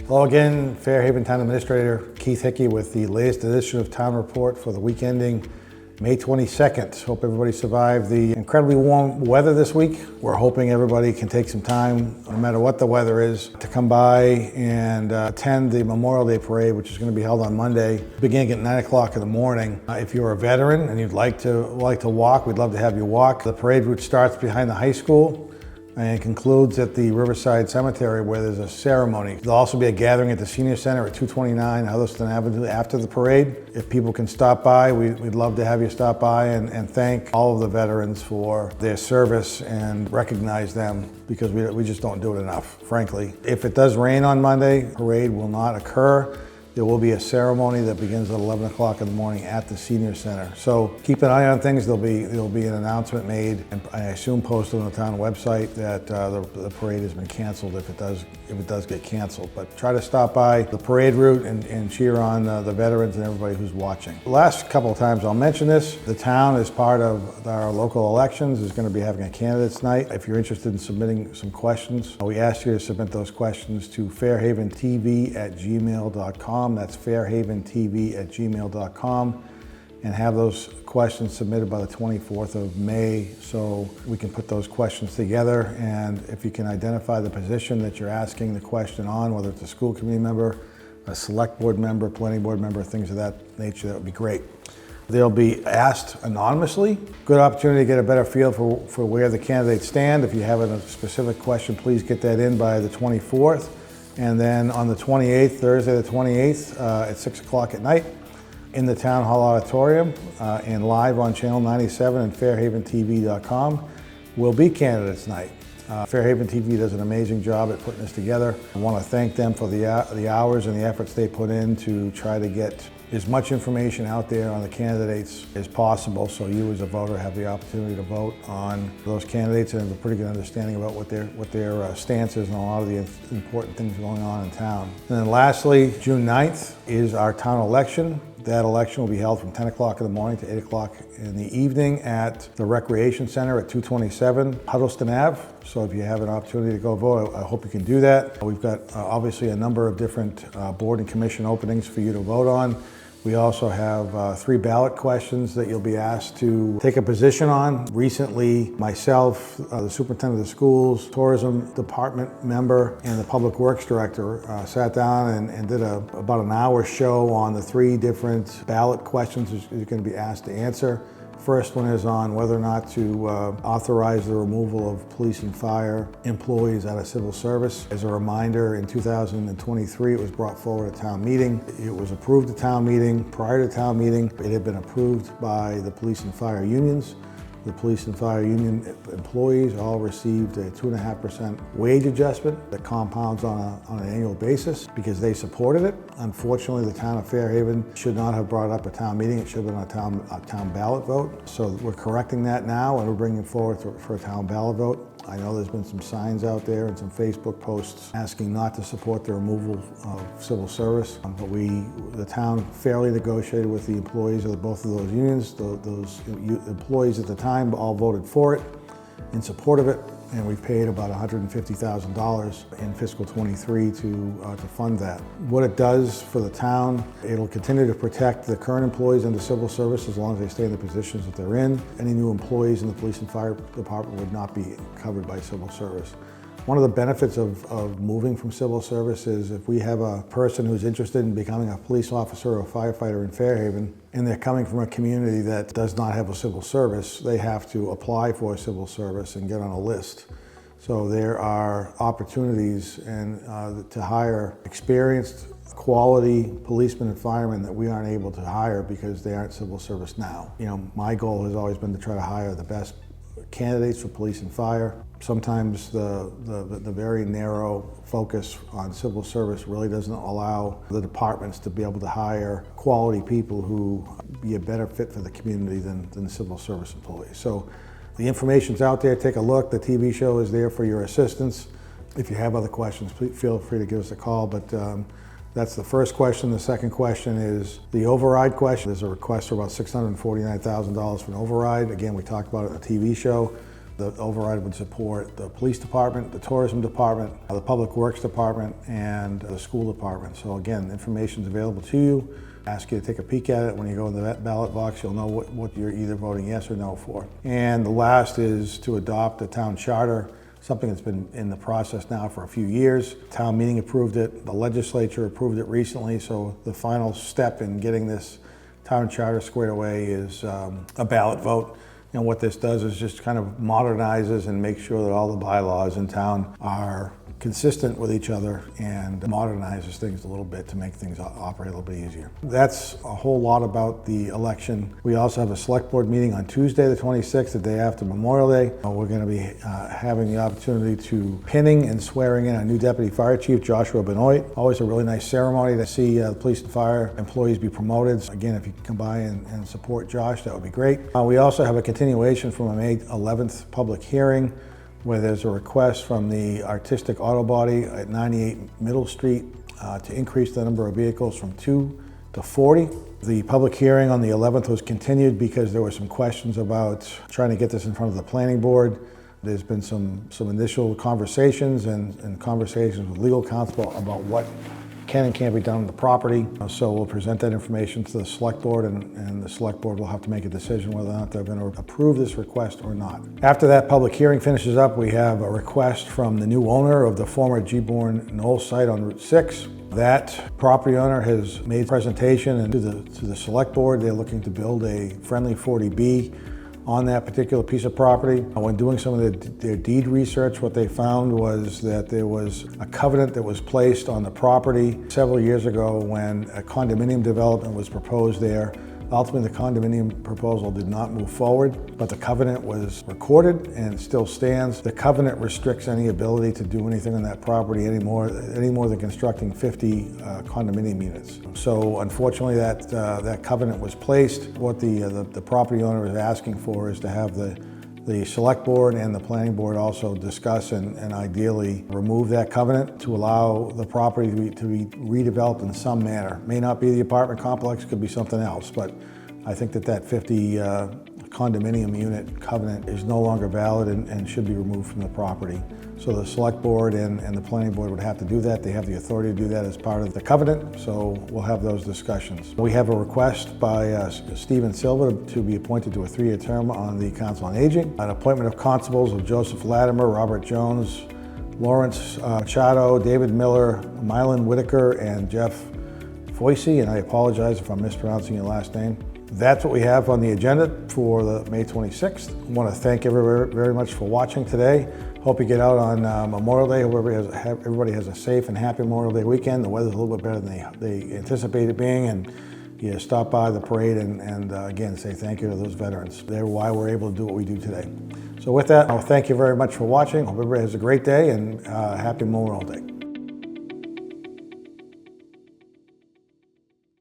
Hello again, Fairhaven Town Administrator Keith Hickey with the latest edition of Town Report for the week ending May 22nd. Hope everybody survived the incredibly warm weather this week. We're hoping everybody can take some time, no matter what the weather is, to come by and attend the Memorial Day Parade, which is going to be held on Monday, beginning at 9 o'clock in the morning. If you're a veteran and you'd like to walk, we'd love to have you walk. The parade route starts behind the high school and concludes at the Riverside Cemetery, where there's a ceremony. There'll also be a gathering at the Senior Center at 229 Huddleston Avenue after the parade. If people can stop by, we'd love to have you stop by and thank all of the veterans for their service and recognize them, because we just don't do it enough, frankly. If it does rain on Monday, the parade will not occur. There will be a ceremony that begins at 11 o'clock in the morning at the Senior Center. So keep an eye on things. There'll be an announcement made, and I assume posted on the town website, that the parade has been canceled if it does get canceled. But try to stop by the parade route and cheer on the veterans and everybody who's watching. The last couple of times I'll mention this, the town, as part of our local elections, is going to be having a candidates night. If you're interested in submitting some questions, we ask you to submit those questions to fairhaventv@gmail.com. That's fairhaventv@gmail.com, and have those questions submitted by the 24th of May so we can put those questions together. And if you can identify the position that you're asking the question on, whether it's a school committee member, a select board member, planning board member, things of that nature, that would be great. They'll be asked anonymously. Good opportunity to get a better feel for where the candidates stand. If you have a specific question, please get that in by the 24th. And then on the 28th, Thursday the 28th, at 6 o'clock at night, in the Town Hall Auditorium, and live on Channel 97 and fairhaventv.com, will be Candidates Night. Fairhaven TV does an amazing job at putting this together. I want to thank them for the hours and the efforts they put in to try to get as much information out there on the candidates as possible, so you as a voter have the opportunity to vote on those candidates and have a pretty good understanding about what their stance is on a lot of the important things going on in town. And then lastly, June 9th is our town election. That election will be held from 10 o'clock in the morning to 8 o'clock in the evening at the Recreation Center at 227 Huddleston Ave. So if you have an opportunity to go vote, I hope you can do that. We've got obviously a number of different board and commission openings for you to vote on. We also have 3 ballot questions that you'll be asked to take a position on. Recently, myself, the superintendent of the schools, tourism department member, and the public works director sat down and did about an hour show on the 3 different ballot questions you're going to be asked to answer. First one is on whether or not to authorize the removal of police and fire employees out of civil service. As a reminder, in 2023, it was brought forward at town meeting. It was approved at town meeting. Prior to town meeting, it had been approved by the police and fire unions. The police and fire union employees all received a 2.5% wage adjustment that compounds on an annual basis because they supported it. Unfortunately, the town of Fairhaven should not have brought it up at town meeting. It should have been a town ballot vote. So we're correcting that now, and we're bringing it forward for a town ballot vote. I know there's been some signs out there and some Facebook posts asking not to support the removal of civil service, but the town fairly negotiated with the employees of both of those unions. Those employees at the time all voted for it, in support of it, and we paid about $150,000 in fiscal 23 to fund that. What it does for the town, it'll continue to protect the current employees in the civil service as long as they stay in the positions that they're in. Any new employees in the police and fire department would not be covered by civil service. One of the benefits of moving from civil service is if we have a person who's interested in becoming a police officer or a firefighter in Fairhaven, and they're coming from a community that does not have a civil service, they have to apply for a civil service and get on a list. So there are opportunities to hire experienced, quality policemen and firemen that we aren't able to hire because they aren't civil service now. You know, my goal has always been to try to hire the best candidates for police and fire. Sometimes the very narrow focus on civil service really doesn't allow the departments to be able to hire quality people who be a better fit for the community than civil service employees. So the information's out there. Take a look. The TV show is there for your assistance. If you have other questions, please feel free to give us a call. But that's the first question. The second question is the override question. There's a request for about $649,000 for an override. Again, we talked about it in the TV show. The override would support the police department, the tourism department, the public works department, and the school department. So again, information is available to you. Ask you to take a peek at it. When you go in the ballot box, you'll know what you're either voting yes or no for. And the last is to adopt a town charter, something that's been in the process now for a few years. Town meeting approved it, the legislature approved it recently, so the final step in getting this town charter squared away is a ballot vote. And what this does is just kind of modernizes and makes sure that all the bylaws in town are consistent with each other and modernizes things a little bit to make things operate a little bit easier. That's a whole lot about the election. We also have a select board meeting on Tuesday the 26th, the day after Memorial Day. We're going to be having the opportunity to pinning and swearing in a new deputy fire chief, Joshua Benoit. Always a really nice ceremony to see the police and fire employees be promoted. Again, if you can come by and support Josh, that would be great. We also have a continuation from a May 11th public hearing, where there's a request from the Artistic Auto Body at 98 Middle Street to increase the number of vehicles from 2 to 40. The public hearing on the 11th was continued because there were some questions about trying to get this in front of the planning board. There's been some initial conversations and conversations with legal counsel about what can and can't be done on the property. So we'll present that information to the select board, and the select board will have to make a decision whether or not they're going to approve this request or not. After that public hearing finishes up, we have a request from the new owner of the former G-Born Knoll site on Route 6. That property owner has made a presentation to the select board. They're looking to build a friendly 40B on that particular piece of property. When doing some of their deed research, what they found was that there was a covenant that was placed on the property several years ago when a condominium development was proposed there. Ultimately, the condominium proposal did not move forward, but the covenant was recorded and it still stands. The covenant restricts any ability to do anything on that property any more than constructing 50 condominium units. So unfortunately, that covenant was placed. What the property owner is asking for is to have the select board and the planning board also discuss and ideally remove that covenant to allow the property to be redeveloped in some manner. May not be the apartment complex, could be something else, but I think that 50 condominium unit covenant is no longer valid and should be removed from the property. So the select board and the planning board would have to do that. They have the authority to do that as part of the covenant, so we'll have those discussions. We have a request by Stephen Silva to be appointed to a 3-year term on the Council on Aging. An appointment of constables of Joseph Latimer, Robert Jones, Lawrence Machado, David Miller, Mylan Whitaker, and Jeff Foisey, and I apologize if I'm mispronouncing your last name. That's what we have on the agenda for the May 26th. I want to thank everybody very much for watching today. Hope you get out on Memorial Day. Hope everybody has a safe and happy Memorial Day weekend. The weather's a little bit better than they anticipate it being, and you stop by the parade and again, say thank you to those veterans. They're why we're able to do what we do today. So with that, I'll thank you very much for watching. Hope everybody has a great day and happy Memorial Day.